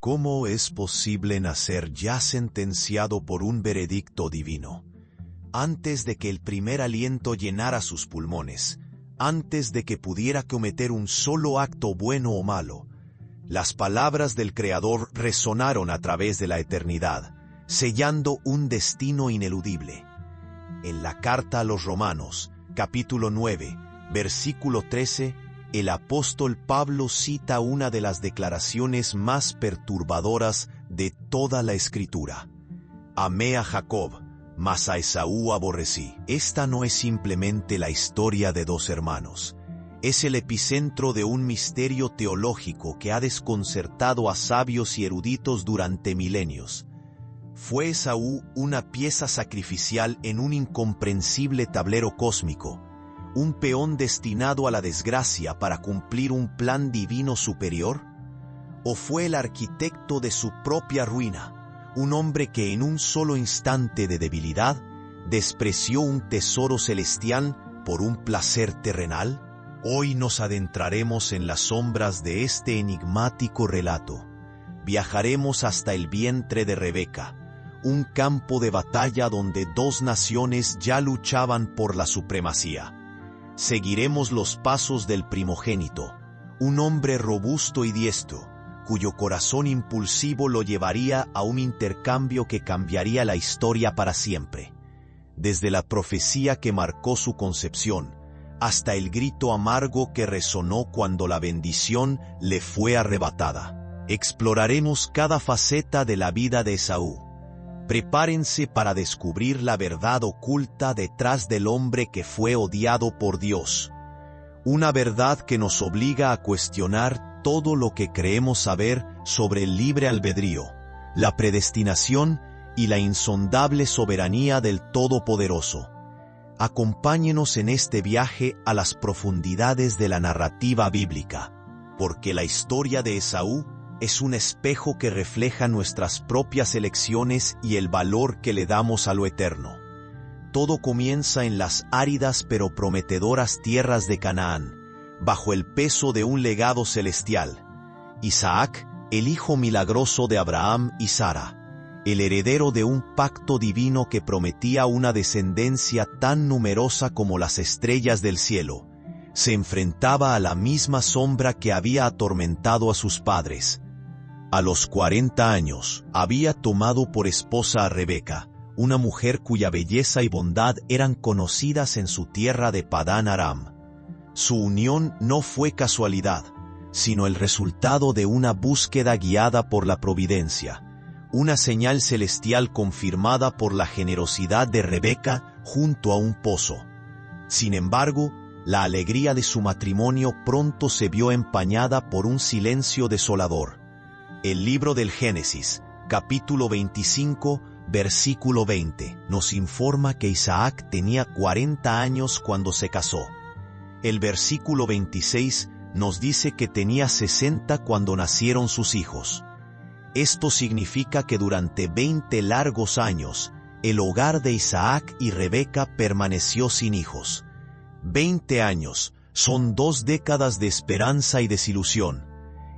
¿Cómo es posible nacer ya sentenciado por un veredicto divino? Antes de que el primer aliento llenara sus pulmones, antes de que pudiera cometer un solo acto bueno o malo, las palabras del Creador resonaron a través de la eternidad, sellando un destino ineludible. En la carta a los Romanos, capítulo 9, versículo 13, el apóstol Pablo cita una de las declaraciones más perturbadoras de toda la Escritura. Amé a Jacob, mas a Esaú aborrecí. Esta no es simplemente la historia de dos hermanos. Es el epicentro de un misterio teológico que ha desconcertado a sabios y eruditos durante milenios. ¿Fue Esaú una pieza sacrificial en un incomprensible tablero cósmico, un peón destinado a la desgracia para cumplir un plan divino superior? ¿O fue el arquitecto de su propia ruina, un hombre que en un solo instante de debilidad despreció un tesoro celestial por un placer terrenal? Hoy nos adentraremos en las sombras de este enigmático relato. Viajaremos hasta el vientre de Rebeca, un campo de batalla donde dos naciones ya luchaban por la supremacía. Seguiremos los pasos del primogénito, un hombre robusto y diestro, cuyo corazón impulsivo lo llevaría a un intercambio que cambiaría la historia para siempre. Desde la profecía que marcó su concepción, hasta el grito amargo que resonó cuando la bendición le fue arrebatada. Exploraremos cada faceta de la vida de Esaú. Prepárense para descubrir la verdad oculta detrás del hombre que fue odiado por Dios. Una verdad que nos obliga a cuestionar todo lo que creemos saber sobre el libre albedrío, la predestinación y la insondable soberanía del Todopoderoso. Acompáñenos en este viaje a las profundidades de la narrativa bíblica, porque la historia de Esaú es un espejo que refleja nuestras propias elecciones y el valor que le damos a lo eterno. Todo comienza en las áridas pero prometedoras tierras de Canaán, bajo el peso de un legado celestial. Isaac, el hijo milagroso de Abraham y Sara, el heredero de un pacto divino que prometía una descendencia tan numerosa como las estrellas del cielo, se enfrentaba a la misma sombra que había atormentado a sus padres. A los 40 años, había tomado por esposa a Rebeca, una mujer cuya belleza y bondad eran conocidas en su tierra de Padán Aram. Su unión no fue casualidad, sino el resultado de una búsqueda guiada por la providencia, una señal celestial confirmada por la generosidad de Rebeca junto a un pozo. Sin embargo, la alegría de su matrimonio pronto se vio empañada por un silencio desolador. El libro del Génesis, capítulo 25, versículo 20, nos informa que Isaac tenía 40 años cuando se casó. El versículo 26 nos dice que tenía 60 cuando nacieron sus hijos. Esto significa que durante 20 largos años, el hogar de Isaac y Rebeca permaneció sin hijos. 20 años son 2 décadas de esperanza y desilusión.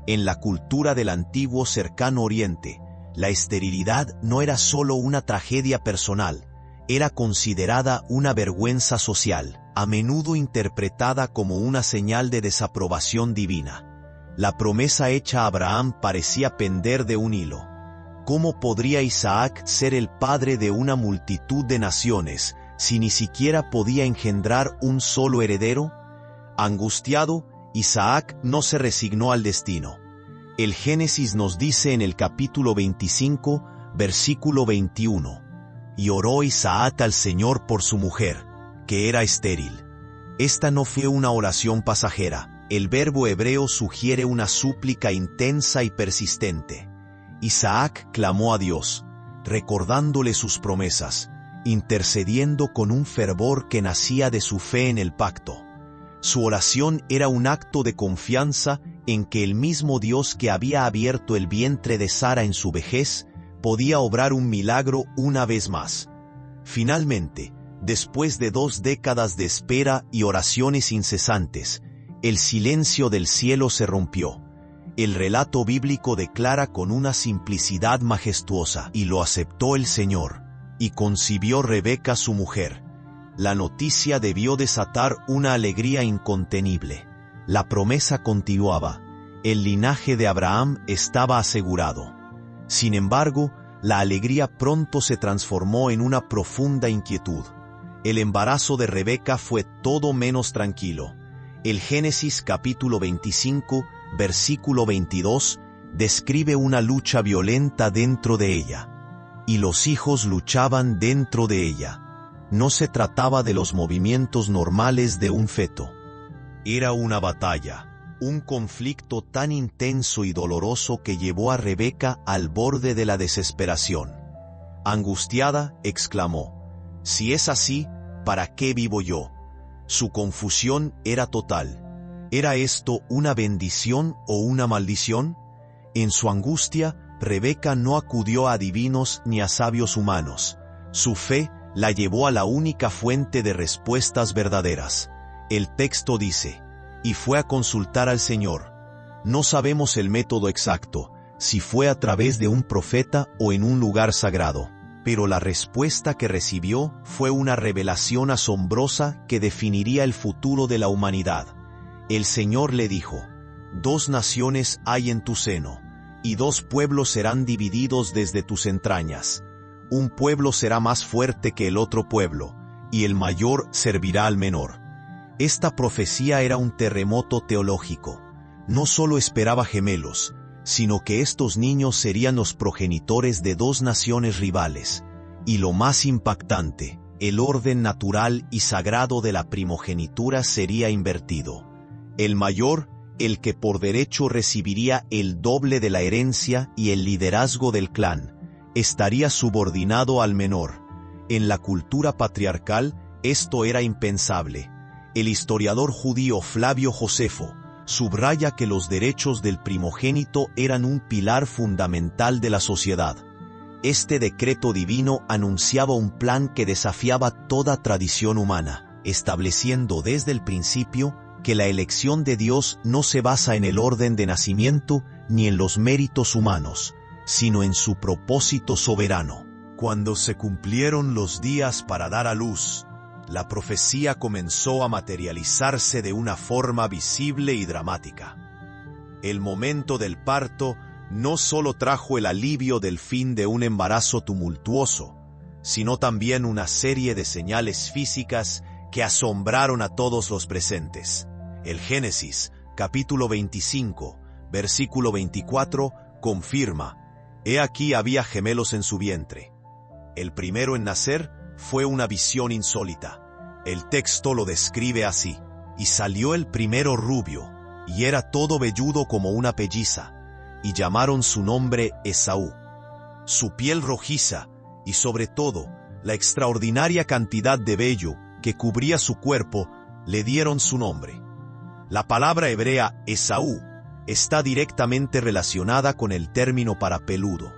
En la cultura del antiguo Cercano Oriente, la esterilidad no era solo una tragedia personal, era considerada una vergüenza social, a menudo interpretada como una señal de desaprobación divina. La promesa hecha a Abraham parecía pender de un hilo. ¿Cómo podría Isaac ser el padre de una multitud de naciones si ni siquiera podía engendrar un solo heredero? Angustiado, Isaac no se resignó al destino. El Génesis nos dice en el capítulo 25, versículo 21, «Y oró Isaac al Señor por su mujer, que era estéril». Esta no fue una oración pasajera. El verbo hebreo sugiere una súplica intensa y persistente. Isaac clamó a Dios, recordándole sus promesas, intercediendo con un fervor que nacía de su fe en el pacto. Su oración era un acto de confianza en que el mismo Dios que había abierto el vientre de Sara en su vejez, podía obrar un milagro una vez más. Finalmente, después de 2 décadas de espera y oraciones incesantes, el silencio del cielo se rompió. El relato bíblico declara con una simplicidad majestuosa: y lo aceptó el Señor, y concibió Rebeca su mujer. La noticia debió desatar una alegría incontenible. La promesa continuaba. El linaje de Abraham estaba asegurado. Sin embargo, la alegría pronto se transformó en una profunda inquietud. El embarazo de Rebeca fue todo menos tranquilo. El Génesis capítulo 25, versículo 22, describe una lucha violenta dentro de ella. Y los hijos luchaban dentro de ella. No se trataba de los movimientos normales de un feto. Era una batalla. Un conflicto tan intenso y doloroso que llevó a Rebeca al borde de la desesperación. Angustiada, exclamó: «Si es así, ¿para qué vivo yo?». Su confusión era total. ¿Era esto una bendición o una maldición? En su angustia, Rebeca no acudió a adivinos ni a sabios humanos. Su fe la llevó a la única fuente de respuestas verdaderas. El texto dice: «Y fue a consultar al Señor». No sabemos el método exacto, si fue a través de un profeta o en un lugar sagrado, pero la respuesta que recibió fue una revelación asombrosa que definiría el futuro de la humanidad. El Señor le dijo: «2 naciones hay en tu seno, y 2 pueblos serán divididos desde tus entrañas. Un pueblo será más fuerte que el otro pueblo, y el mayor servirá al menor». Esta profecía era un terremoto teológico. No solo esperaba gemelos, sino que estos niños serían los progenitores de 2 naciones rivales. Y lo más impactante, el orden natural y sagrado de la primogenitura sería invertido. El mayor, el que por derecho recibiría el doble de la herencia y el liderazgo del clan, estaría subordinado al menor. En la cultura patriarcal, esto era impensable. El historiador judío Flavio Josefo subraya que los derechos del primogénito eran un pilar fundamental de la sociedad. Este decreto divino anunciaba un plan que desafiaba toda tradición humana, estableciendo desde el principio que la elección de Dios no se basa en el orden de nacimiento ni en los méritos humanos, sino en su propósito soberano. Cuando se cumplieron los días para dar a luz, la profecía comenzó a materializarse de una forma visible y dramática. El momento del parto no solo trajo el alivio del fin de un embarazo tumultuoso, sino también una serie de señales físicas que asombraron a todos los presentes. El Génesis, capítulo 25, versículo 24, confirma: «He aquí había gemelos en su vientre». El primero en nacer fue una visión insólita. El texto lo describe así: «Y salió el primero rubio, y era todo velludo como una pelliza, y llamaron su nombre Esaú. Su piel rojiza, y sobre todo, la extraordinaria cantidad de vello que cubría su cuerpo, le dieron su nombre». La palabra hebrea Esaú está directamente relacionada con el término para peludo.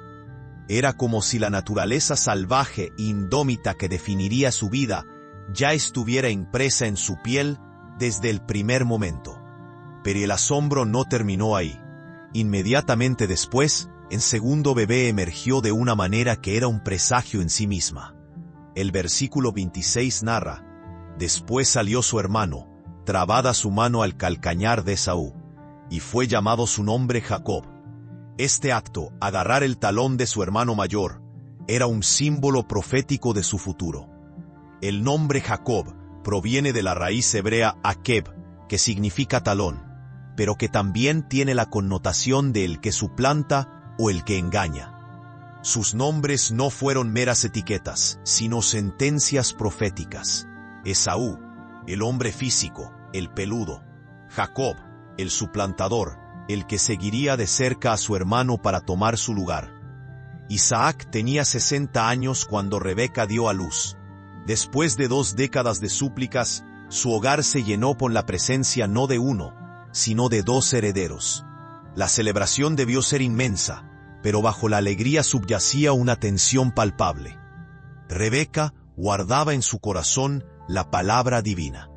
Era como si la naturaleza salvaje e indómita que definiría su vida ya estuviera impresa en su piel desde el primer momento. Pero el asombro no terminó ahí. Inmediatamente después, el segundo bebé emergió de una manera que era un presagio en sí misma. El versículo 26 narra: «Después salió su hermano, trabada su mano al calcañar de Esaú, y fue llamado su nombre Jacob». Este acto, agarrar el talón de su hermano mayor, era un símbolo profético de su futuro. El nombre Jacob proviene de la raíz hebrea Akeb, que significa talón, pero que también tiene la connotación de el que suplanta o el que engaña. Sus nombres no fueron meras etiquetas, sino sentencias proféticas. Esaú, el hombre físico, el peludo; Jacob, el suplantador, el que seguiría de cerca a su hermano para tomar su lugar. Isaac tenía 60 años cuando Rebeca dio a luz. Después de 2 décadas de súplicas, su hogar se llenó con la presencia no de uno, sino de 2 herederos. La celebración debió ser inmensa, pero bajo la alegría subyacía una tensión palpable. Rebeca guardaba en su corazón la palabra divina.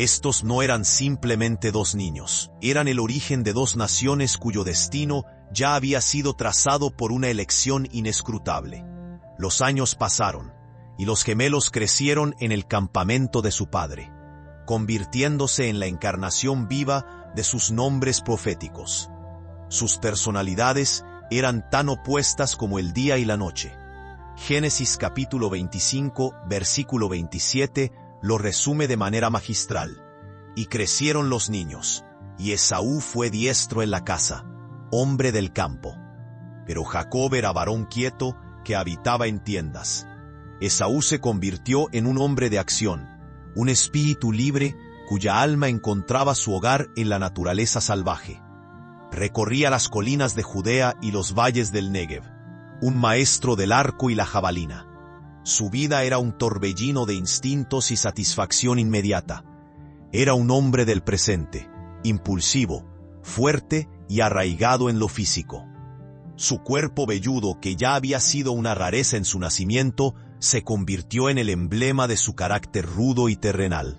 Estos no eran simplemente dos niños, eran el origen de dos naciones cuyo destino ya había sido trazado por una elección inescrutable. Los años pasaron, y los gemelos crecieron en el campamento de su padre, convirtiéndose en la encarnación viva de sus nombres proféticos. Sus personalidades eran tan opuestas como el día y la noche. Génesis capítulo 25, versículo 27, lo resume de manera magistral. Y crecieron los niños, y Esaú fue diestro en la casa, hombre del campo. Pero Jacob era varón quieto que habitaba en tiendas. Esaú se convirtió en un hombre de acción, un espíritu libre cuya alma encontraba su hogar en la naturaleza salvaje. Recorría las colinas de Judea y los valles del Negev, un maestro del arco y la jabalina. Su vida era un torbellino de instintos y satisfacción inmediata. Era un hombre del presente, impulsivo, fuerte y arraigado en lo físico. Su cuerpo velludo, que ya había sido una rareza en su nacimiento, se convirtió en el emblema de su carácter rudo y terrenal.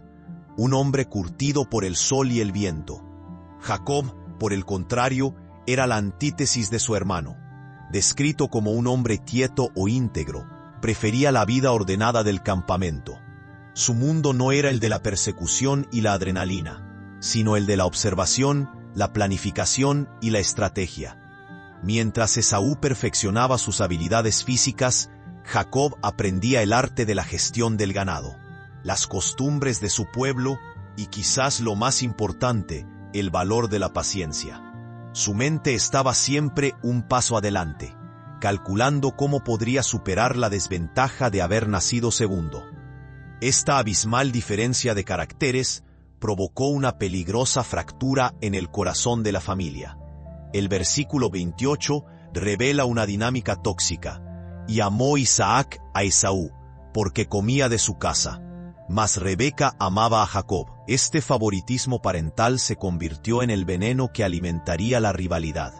Un hombre curtido por el sol y el viento. Jacob, por el contrario, era la antítesis de su hermano. Descrito como un hombre quieto o íntegro, prefería la vida ordenada del campamento. Su mundo no era el de la persecución y la adrenalina, sino el de la observación, la planificación y la estrategia. Mientras Esaú perfeccionaba sus habilidades físicas, Jacob aprendía el arte de la gestión del ganado, las costumbres de su pueblo y quizás lo más importante, el valor de la paciencia. Su mente estaba siempre un paso adelante, calculando cómo podría superar la desventaja de haber nacido segundo. Esta abismal diferencia de caracteres provocó una peligrosa fractura en el corazón de la familia. El versículo 28 revela una dinámica tóxica. Y amó Isaac a Esaú, porque comía de su casa. Mas Rebeca amaba a Jacob. Este favoritismo parental se convirtió en el veneno que alimentaría la rivalidad.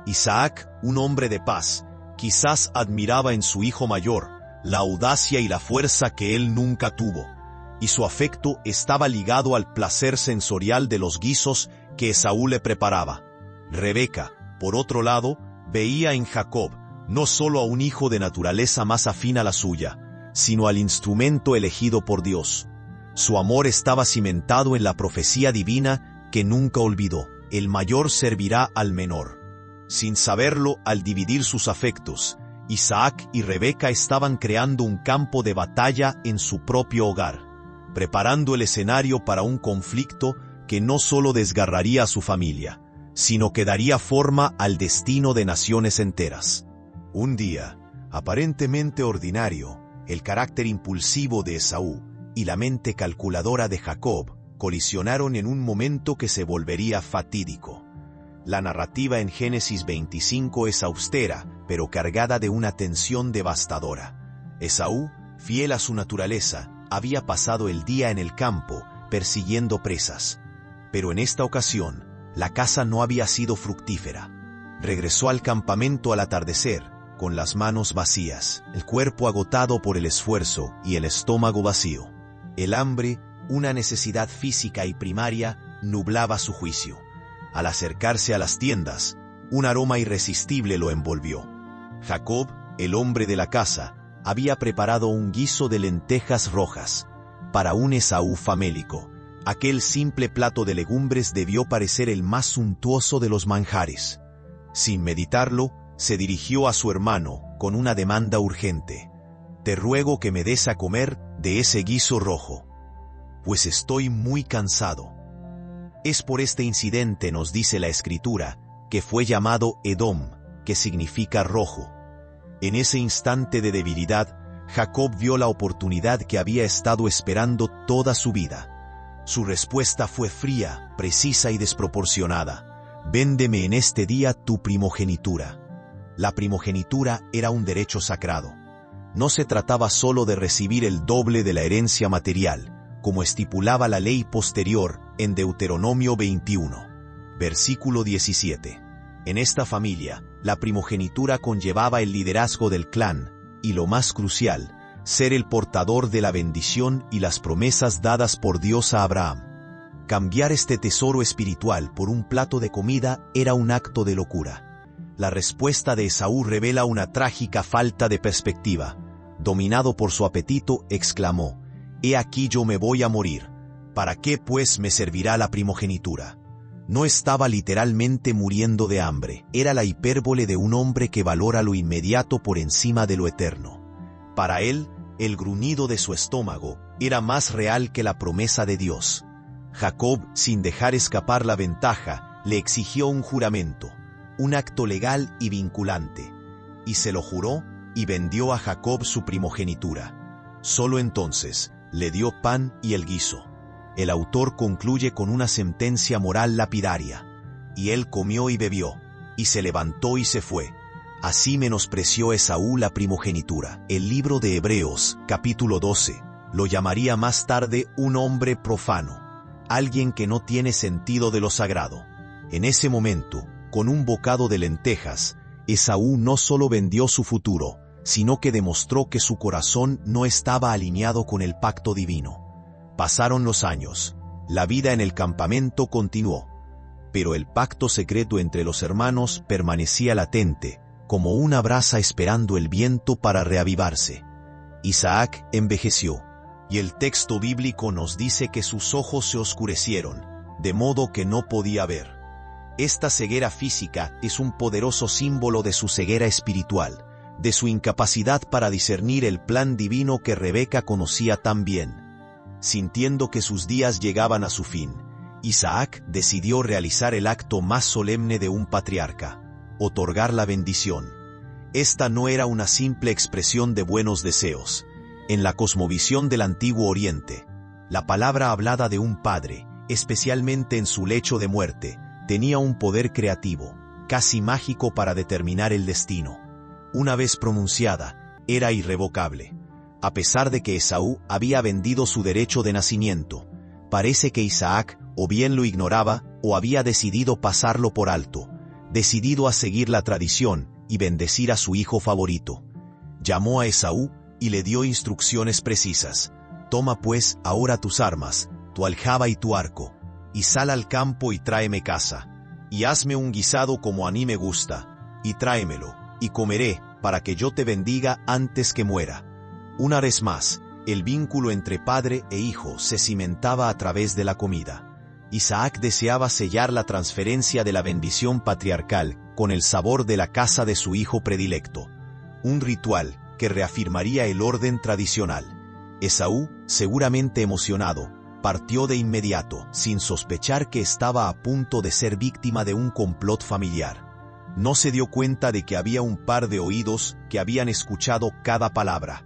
Isaac, un hombre de paz, quizás admiraba en su hijo mayor la audacia y la fuerza que él nunca tuvo, y su afecto estaba ligado al placer sensorial de los guisos que Esaú le preparaba. Rebeca, por otro lado, veía en Jacob no solo a un hijo de naturaleza más afín a la suya, sino al instrumento elegido por Dios. Su amor estaba cimentado en la profecía divina que nunca olvidó: el mayor servirá al menor. Sin saberlo, al dividir sus afectos, Isaac y Rebeca estaban creando un campo de batalla en su propio hogar, preparando el escenario para un conflicto que no solo desgarraría a su familia, sino que daría forma al destino de naciones enteras. Un día, aparentemente ordinario, el carácter impulsivo de Esaú y la mente calculadora de Jacob colisionaron en un momento que se volvería fatídico. La narrativa en Génesis 25 es austera, pero cargada de una tensión devastadora. Esaú, fiel a su naturaleza, había pasado el día en el campo, persiguiendo presas. Pero en esta ocasión, la caza no había sido fructífera. Regresó al campamento al atardecer, con las manos vacías, el cuerpo agotado por el esfuerzo y el estómago vacío. El hambre, una necesidad física y primaria, nublaba su juicio. Al acercarse a las tiendas, un aroma irresistible lo envolvió. Jacob, el hombre de la casa, había preparado un guiso de lentejas rojas para un Esaú famélico. Aquel simple plato de legumbres debió parecer el más suntuoso de los manjares. Sin meditarlo, se dirigió a su hermano con una demanda urgente: «Te ruego que me des a comer de ese guiso rojo, pues estoy muy cansado». Es por este incidente, nos dice la Escritura, que fue llamado Edom, que significa rojo. En ese instante de debilidad, Jacob vio la oportunidad que había estado esperando toda su vida. Su respuesta fue fría, precisa y desproporcionada: «Véndeme en este día tu primogenitura». La primogenitura era un derecho sagrado. No se trataba solo de recibir el doble de la herencia material, como estipulaba la ley posterior en Deuteronomio 21, versículo 17. En esta familia, la primogenitura conllevaba el liderazgo del clan, y lo más crucial, ser el portador de la bendición y las promesas dadas por Dios a Abraham. Cambiar este tesoro espiritual por un plato de comida era un acto de locura. La respuesta de Esaú revela una trágica falta de perspectiva. Dominado por su apetito, exclamó: «He aquí yo me voy a morir. ¿Para qué pues me servirá la primogenitura?». No estaba literalmente muriendo de hambre, era la hipérbole de un hombre que valora lo inmediato por encima de lo eterno. Para él, el gruñido de su estómago era más real que la promesa de Dios. Jacob, sin dejar escapar la ventaja, le exigió un juramento, un acto legal y vinculante, y se lo juró y vendió a Jacob su primogenitura. Solo entonces le dio pan y el guiso. El autor concluye con una sentencia moral lapidaria: «Y él comió y bebió, y se levantó y se fue. Así menospreció Esaú la primogenitura». El libro de Hebreos, capítulo 12, lo llamaría más tarde un hombre profano, alguien que no tiene sentido de lo sagrado. En ese momento, con un bocado de lentejas, Esaú no solo vendió su futuro, sino que demostró que su corazón no estaba alineado con el pacto divino. Pasaron los años, la vida en el campamento continuó, pero el pacto secreto entre los hermanos permanecía latente, como una brasa esperando el viento para reavivarse. Isaac envejeció, y el texto bíblico nos dice que sus ojos se oscurecieron, de modo que no podía ver. Esta ceguera física es un poderoso símbolo de su ceguera espiritual, de su incapacidad para discernir el plan divino que Rebeca conocía tan bien. Sintiendo que sus días llegaban a su fin, Isaac decidió realizar el acto más solemne de un patriarca: otorgar la bendición. Esta no era una simple expresión de buenos deseos. En la cosmovisión del Antiguo Oriente, la palabra hablada de un padre, especialmente en su lecho de muerte, tenía un poder creativo, casi mágico para determinar el destino. Una vez pronunciada, era irrevocable. A pesar de que Esaú había vendido su derecho de nacimiento, parece que Isaac o bien lo ignoraba o había decidido pasarlo por alto, decidido a seguir la tradición y bendecir a su hijo favorito. Llamó a Esaú y le dio instrucciones precisas: «Toma pues ahora tus armas, tu aljaba y tu arco, y sal al campo y tráeme caza, y hazme un guisado como a mí me gusta, y tráemelo, y comeré, para que yo te bendiga antes que muera». Una vez más, el vínculo entre padre e hijo se cimentaba a través de la comida. Isaac deseaba sellar la transferencia de la bendición patriarcal con el sabor de la caza de su hijo predilecto, un ritual que reafirmaría el orden tradicional. Esaú, seguramente emocionado, partió de inmediato, sin sospechar que estaba a punto de ser víctima de un complot familiar. No se dio cuenta de que había un par de oídos que habían escuchado cada palabra.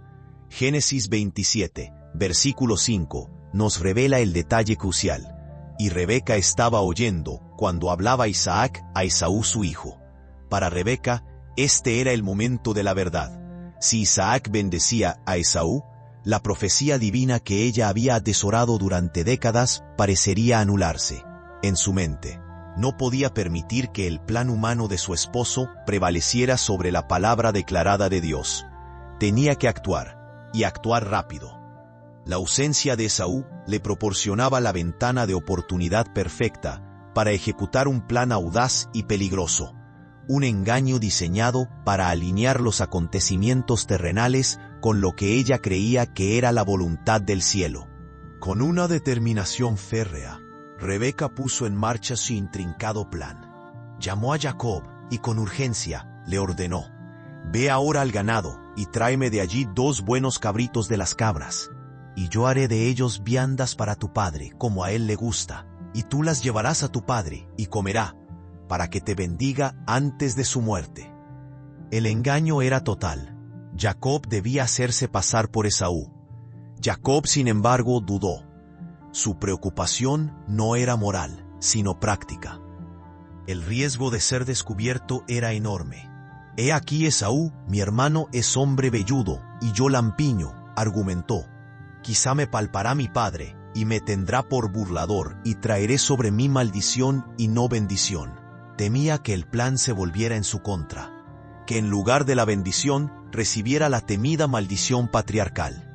Génesis 27, versículo 5, nos revela el detalle crucial: «Y Rebeca estaba oyendo cuando hablaba Isaac a Esaú su hijo». Para Rebeca, este era el momento de la verdad. Si Isaac bendecía a Esaú, la profecía divina que ella había atesorado durante décadas parecería anularse. En su mente, no podía permitir que el plan humano de su esposo prevaleciera sobre la palabra declarada de Dios. Tenía que actuar, y actuar rápido. La ausencia de Esaú le proporcionaba la ventana de oportunidad perfecta para ejecutar un plan audaz y peligroso, un engaño diseñado para alinear los acontecimientos terrenales con lo que ella creía que era la voluntad del cielo. Con una determinación férrea, Rebeca puso en marcha su intrincado plan. Llamó a Jacob y con urgencia le ordenó: «Ve ahora al ganado y tráeme de allí 2 buenos cabritos de las cabras, y yo haré de ellos viandas para tu padre, como a él le gusta, y tú las llevarás a tu padre, y comerá, para que te bendiga antes de su muerte». El engaño era total. Jacob debía hacerse pasar por Esaú. Jacob, sin embargo, dudó. Su preocupación no era moral, sino práctica. El riesgo de ser descubierto era enorme. «He aquí Esaú, mi hermano, es hombre velludo, y yo lampiño», argumentó. «Quizá me palpará mi padre, y me tendrá por burlador, y traeré sobre mí maldición y no bendición». Temía que el plan se volviera en su contra, que en lugar de la bendición recibiera la temida maldición patriarcal.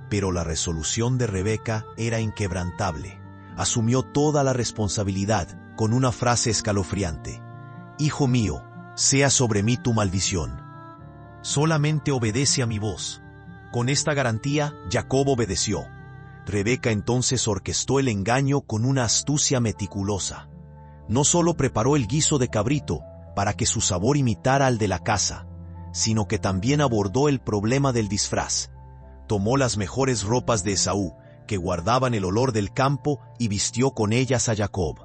Pero la resolución de Rebeca era inquebrantable. asumió toda la responsabilidad con una frase escalofriante: «Hijo mío, sea sobre mí tu maldición. Solamente obedece a mi voz». Con esta garantía, Jacob obedeció. Rebeca entonces orquestó el engaño con una astucia meticulosa. No solo preparó el guiso de cabrito para que su sabor imitara al de la caza, sino que también abordó el problema del disfraz. Tomó las mejores ropas de Esaú, que guardaban el olor del campo, y vistió con ellas a Jacob.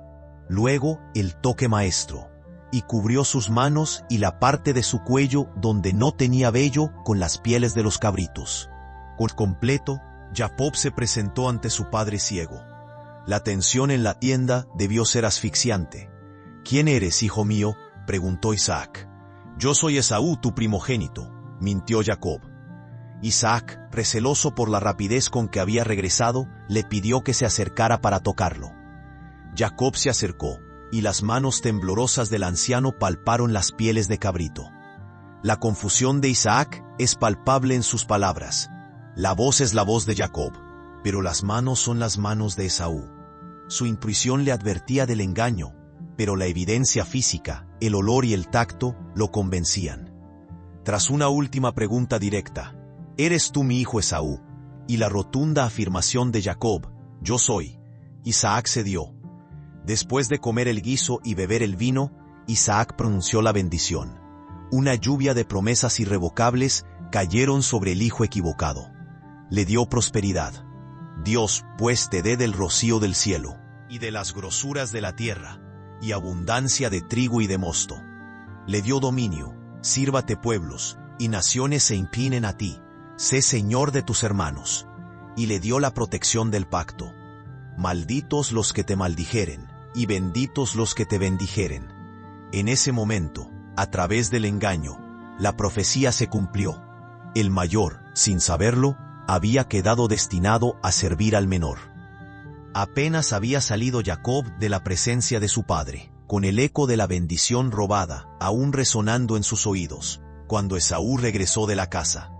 Luego, el toque maestro, y cubrió sus manos y la parte de su cuello donde no tenía vello con las pieles de los cabritos. Por completo, Jacob se presentó ante su padre ciego. La tensión en la tienda debió ser asfixiante. «¿Quién eres, hijo mío?», preguntó Isaac. «Yo soy Esaú, tu primogénito», mintió Jacob. Isaac, receloso por la rapidez con que había regresado, le pidió que se acercara para tocarlo. Jacob se acercó, y las manos temblorosas del anciano palparon las pieles de cabrito. La confusión de Isaac es palpable en sus palabras. La voz es la voz de Jacob, pero las manos son las manos de Esaú. Su intuición le advertía del engaño, pero la evidencia física, el olor y el tacto, lo convencían. Tras una última pregunta directa: «¿Eres tú mi hijo Esaú?», y la rotunda afirmación de Jacob: «Yo soy», Isaac cedió. Después de comer el guiso y beber el vino, Isaac pronunció la bendición. Una lluvia de promesas irrevocables cayeron sobre el hijo equivocado. Le dio prosperidad. «Dios, pues, te dé del rocío del cielo, y de las grosuras de la tierra, y abundancia de trigo y de mosto». Le dio dominio: «Sírvate pueblos, y naciones se inclinen a ti, sé señor de tus hermanos». Y le dio la protección del pacto: «Malditos los que te maldijeren, y benditos los que te bendijeren». En ese momento, a través del engaño, la profecía se cumplió. El mayor, sin saberlo, había quedado destinado a servir al menor. Apenas había salido Jacob de la presencia de su padre, con el eco de la bendición robada aún resonando en sus oídos, cuando Esaú regresó de la casa.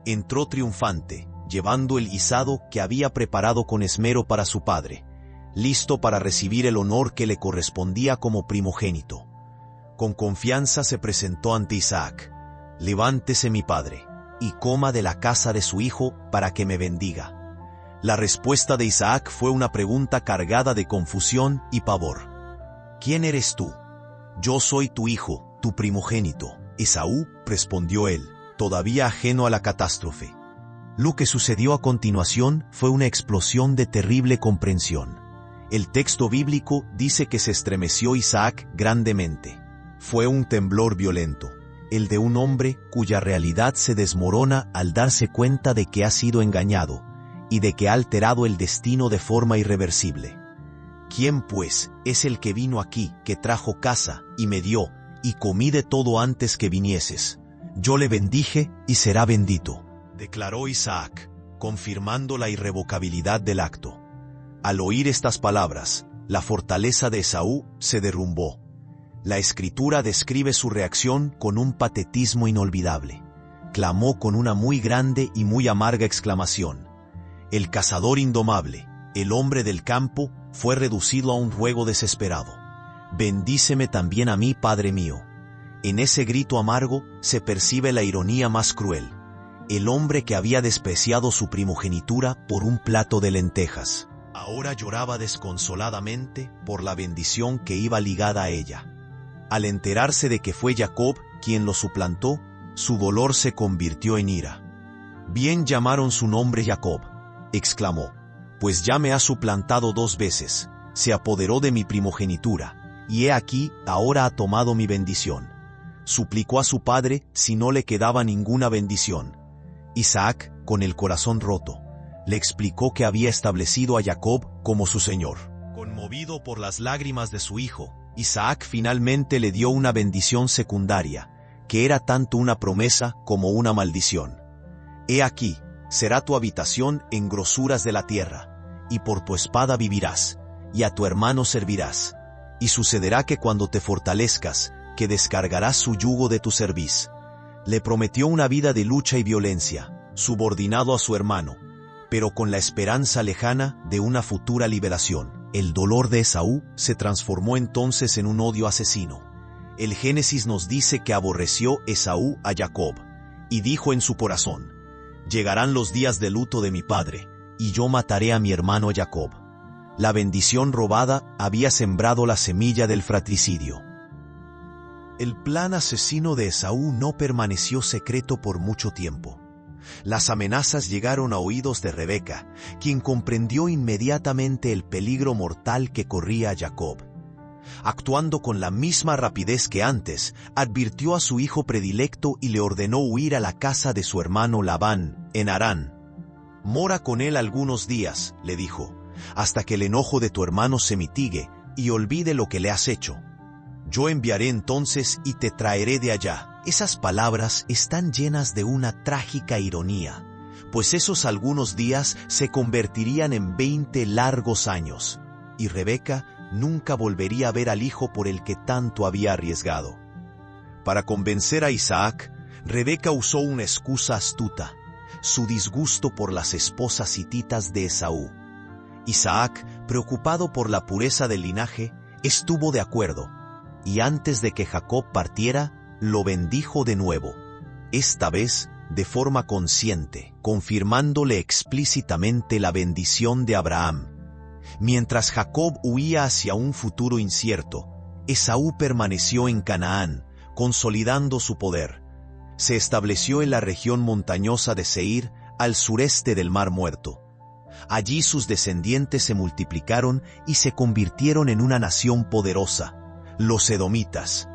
Entró triunfante, llevando el guisado que había preparado con esmero para su padre, listo para recibir el honor que le correspondía como primogénito. Con confianza se presentó ante Isaac: «Levántese mi padre, y coma de la casa de su hijo para que me bendiga». La respuesta de Isaac fue una pregunta cargada de confusión y pavor. «¿Quién eres tú?». «Yo soy tu hijo, tu primogénito, Esaú», respondió él, todavía ajeno a la catástrofe. Lo que sucedió a continuación fue una explosión de terrible comprensión. El texto bíblico dice que se estremeció Isaac grandemente. Fue un temblor violento, el de un hombre cuya realidad se desmorona al darse cuenta de que ha sido engañado y de que ha alterado el destino de forma irreversible. «¿Quién, pues, es el que vino aquí, que trajo caza, y me dio, y comí de todo antes que vinieses? Yo le bendije, y será bendito», declaró Isaac, confirmando la irrevocabilidad del acto. Al oír estas palabras, la fortaleza de Esaú se derrumbó. La Escritura describe su reacción con un patetismo inolvidable. Clamó con una muy grande y muy amarga exclamación. El cazador indomable, el hombre del campo, fue reducido a un ruego desesperado: «Bendíceme también a mí, Padre mío». En ese grito amargo se percibe la ironía más cruel. El hombre que había despreciado su primogenitura por un plato de lentejas, ahora lloraba desconsoladamente por la bendición que iba ligada a ella. Al enterarse de que fue Jacob quien lo suplantó, su dolor se convirtió en ira. «Bien llamaron su nombre Jacob», exclamó, «pues ya me ha suplantado 2 veces, se apoderó de mi primogenitura, y he aquí, ahora ha tomado mi bendición». Suplicó a su padre si no le quedaba ninguna bendición. Isaac, con el corazón roto, le explicó que había establecido a Jacob como su señor. Conmovido por las lágrimas de su hijo, Isaac finalmente le dio una bendición secundaria, que era tanto una promesa como una maldición. «He aquí, será tu habitación en grosuras de la tierra, y por tu espada vivirás, y a tu hermano servirás. Y sucederá que cuando te fortalezcas, que descargarás su yugo de tu cerviz». Le prometió una vida de lucha y violencia, subordinado a su hermano, pero con la esperanza lejana de una futura liberación. El dolor de Esaú se transformó entonces en un odio asesino. El Génesis nos dice que aborreció Esaú a Jacob, y dijo en su corazón: llegarán los días de luto de mi padre, y yo mataré a mi hermano Jacob. La bendición robada había sembrado la semilla del fratricidio. El plan asesino de Esaú no permaneció secreto por mucho tiempo. Las amenazas llegaron a oídos de Rebeca, quien comprendió inmediatamente el peligro mortal que corría Jacob. Actuando con la misma rapidez que antes, advirtió a su hijo predilecto y le ordenó huir a la casa de su hermano Labán, en Harán. «Mora con él algunos días», le dijo, «hasta que el enojo de tu hermano se mitigue y olvide lo que le has hecho. Yo enviaré entonces y te traeré de allá». Esas palabras están llenas de una trágica ironía, pues esos algunos días se convertirían en 20 largos años, y Rebeca nunca volvería a ver al hijo por el que tanto había arriesgado. Para convencer a Isaac, Rebeca usó una excusa astuta: su disgusto por las esposas hititas de Esaú. Isaac, preocupado por la pureza del linaje, estuvo de acuerdo, y antes de que Jacob partiera, lo bendijo de nuevo, esta vez de forma consciente, confirmándole explícitamente la bendición de Abraham. Mientras Jacob huía hacia un futuro incierto, Esaú permaneció en Canaán, consolidando su poder. Se estableció en la región montañosa de Seir, al sureste del Mar Muerto. Allí sus descendientes se multiplicaron y se convirtieron en una nación poderosa, los edomitas.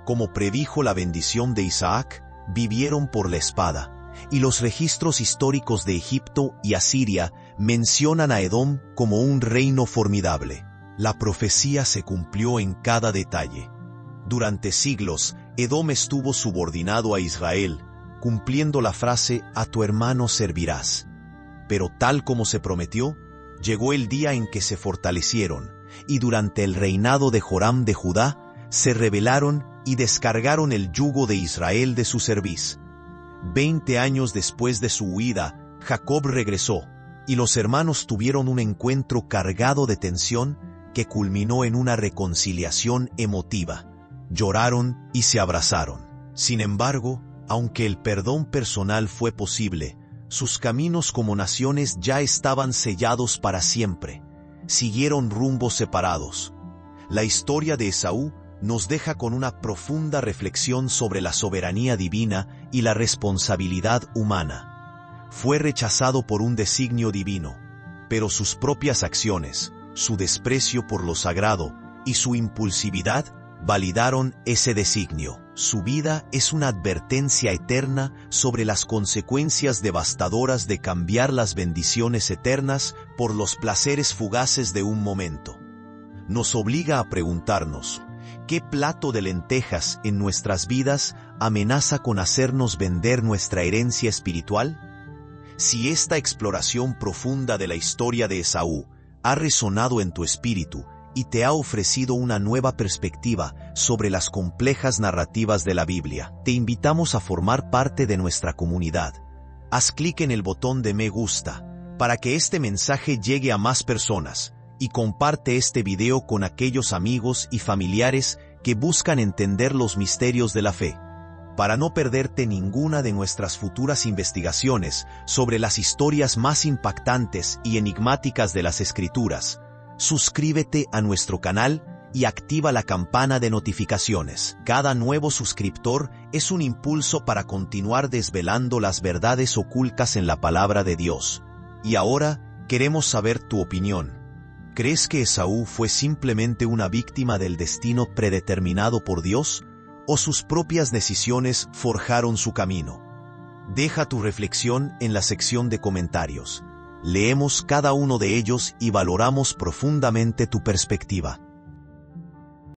Como predijo la bendición de Isaac, vivieron por la espada, y los registros históricos de Egipto y Asiria mencionan a Edom como un reino formidable. La profecía se cumplió en cada detalle. Durante siglos, Edom estuvo subordinado a Israel, cumpliendo la frase «a tu hermano servirás». Pero tal como se prometió, llegó el día en que se fortalecieron, y durante el reinado de Joram de Judá, se rebelaron y descargaron el yugo de Israel de su cerviz. 20 años después de su huida, Jacob regresó, y los hermanos tuvieron un encuentro cargado de tensión que culminó en una reconciliación emotiva. Lloraron y se abrazaron. Sin embargo, aunque el perdón personal fue posible, sus caminos como naciones ya estaban sellados para siempre. Siguieron rumbos separados. La historia de Esaú nos deja con una profunda reflexión sobre la soberanía divina y la responsabilidad humana. Fue rechazado por un designio divino, pero sus propias acciones, su desprecio por lo sagrado y su impulsividad validaron ese designio. Su vida es una advertencia eterna sobre las consecuencias devastadoras de cambiar las bendiciones eternas por los placeres fugaces de un momento. Nos obliga a preguntarnos: ¿qué plato de lentejas en nuestras vidas amenaza con hacernos vender nuestra herencia espiritual? Si esta exploración profunda de la historia de Esaú ha resonado en tu espíritu y te ha ofrecido una nueva perspectiva sobre las complejas narrativas de la Biblia, te invitamos a formar parte de nuestra comunidad. Haz clic en el botón de me gusta para que este mensaje llegue a más personas, y comparte este video con aquellos amigos y familiares que buscan entender los misterios de la fe. Para no perderte ninguna de nuestras futuras investigaciones sobre las historias más impactantes y enigmáticas de las Escrituras, suscríbete a nuestro canal y activa la campana de notificaciones. Cada nuevo suscriptor es un impulso para continuar desvelando las verdades ocultas en la palabra de Dios. Y ahora, queremos saber tu opinión. ¿Crees que Esaú fue simplemente una víctima del destino predeterminado por Dios, o sus propias decisiones forjaron su camino? Deja tu reflexión en la sección de comentarios. Leemos cada uno de ellos y valoramos profundamente tu perspectiva.